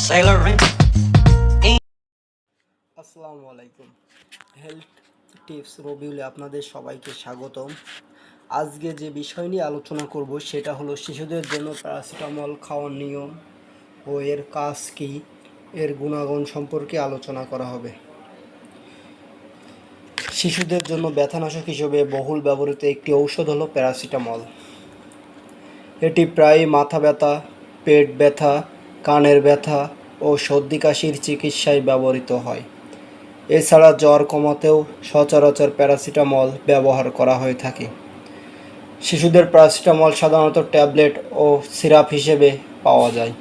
Sailor Ring. আসসালামু আলাইকুম। Health tips রবিউলে আপনাদের সবাইকে স্বাগতম। আজকে যে বিষয় নিয়ে আলোচনা করব সেটা হলো শিশুদের জন্য প্যারাসিটামল খাওয়ার নিয়ম ও এর কাজ কী, এর গুণাগুণ সম্পর্কে আলোচনা করা হবে। শিশুদের জন্য ব্যথানাশক হিসেবে বহুল ব্যবহৃত একটি ঔষধ হলো প্যারাসিটামল। এটি প্রায় মাথা ব্যথা, পেট ব্যথা, কানের ব্যথা ও সর্দি কাশির চিকিৎসায় ব্যবহৃত হয়। এছাড়া জ্বর কমাতেও সচরাচর প্যারাসিটামল ব্যবহার করা হয়ে থাকে। শিশুদের প্যারাসিটামল সাধারণত ট্যাবলেট ও সিরাপ হিসেবে পাওয়া যায়।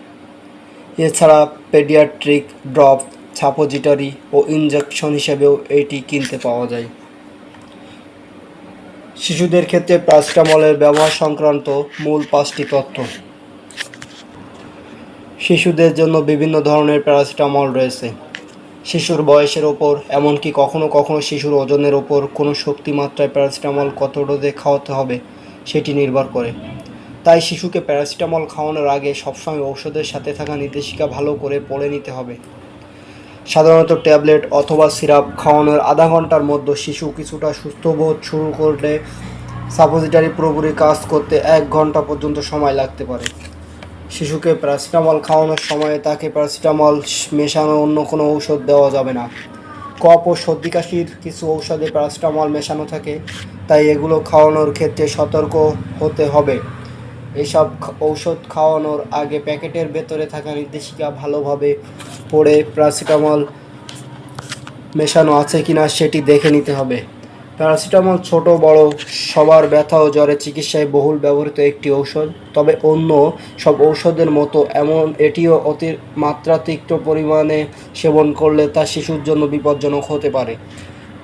এছাড়া পেডিয়াট্রিক ড্রপ, সাপোজিটরি ও ইনজেকশন হিসেবেও এটি কিনতে পাওয়া যায়। শিশুদের ক্ষেত্রে প্যারাসিটামলের ব্যবহার সংক্রান্ত মূল 5টি তথ্য। শিশুদের জন্য বিভিন্ন ধরনের প্যারাসিটামল রয়েছে। শিশুর বয়সের ওপর, এমনকি কখনো কখনো শিশুর ওজনের ওপর কোনো শক্তিমাত্রায় প্যারাসিটামল কত ডোজে খাওয়াতে হবে সেটি নির্ভর করে। তাই শিশুকে প্যারাসিটামল খাওয়ানোর আগে সবসময় ঔষধের সাথে থাকা নির্দেশিকা ভালো করে পড়ে নিতে হবে। সাধারণত ট্যাবলেট অথবা সিরাপ খাওয়ানোর আধা ঘন্টার মধ্যে শিশু কিছুটা সুস্থ বোধ শুরু করলে সাপোজিটরি পুরোপুরি কাজ করতে 1 ঘন্টা পর্যন্ত সময় লাগতে পারে। শিশুকে প্যারাসিটামল খাওয়ানোর সময় তাকে প্যারাসিটামল মেশানো অন্য কোনো ঔষধ দেওয়া যাবে না। কফ ও সর্দি কাশির কিছু ঔষধে প্যারাসিটামল মেশানো থাকে, তাই এগুলো খাওয়ানোর ক্ষেত্রে সতর্ক হতে হবে। এইসব ঔষধ খাওয়ানোর আগে প্যাকেটের ভেতরে থাকা নির্দেশিকা ভালোভাবে পড়ে প্যারাসিটামল মেশানো আছে কিনা সেটি দেখে নিতে হবে। প্যারাসিটামল ছোট বড় সবার ব্যথা ও জ্বরের চিকিৎসায় বহুল ব্যবহৃত একটি ঔষধ। তবে অন্য সব ঔষধের মতো এটিও মাত্রাতিরিক্ত পরিমাণে সেবন করলে তা শিশুর জন্য বিপজ্জনক হতে পারে।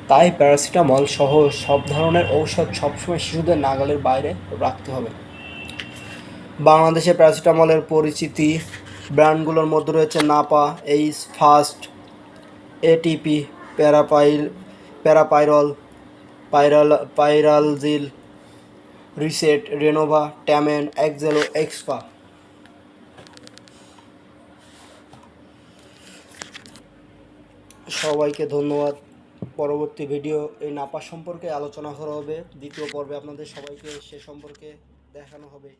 তাই প্যারাসিটামল সহ সব ধরনের ঔষধ সবসময় শিশুদের নাগালের বাইরে রাখতে হবে। বাংলাদেশে প্যারাসিটামলের পরিচিতি ব্র্যান্ডগুলোর মধ্যে রয়েছে নাপা, এইস, ফাস্ট, এটিপি, প্যারাপাইরল, পাইরালজিল, রিসেট, রেনোভা, ট্যামেন, এক্সেলো, এক্সপা। সবাইকে ধন্যবাদ। পরবর্তী ভিডিও এই নাপা সম্পর্কে আলোচনা করা হবে। দ্বিতীয় পর্বে আপনাদের সবাইকে সে সম্পর্কে দেখানো হবে।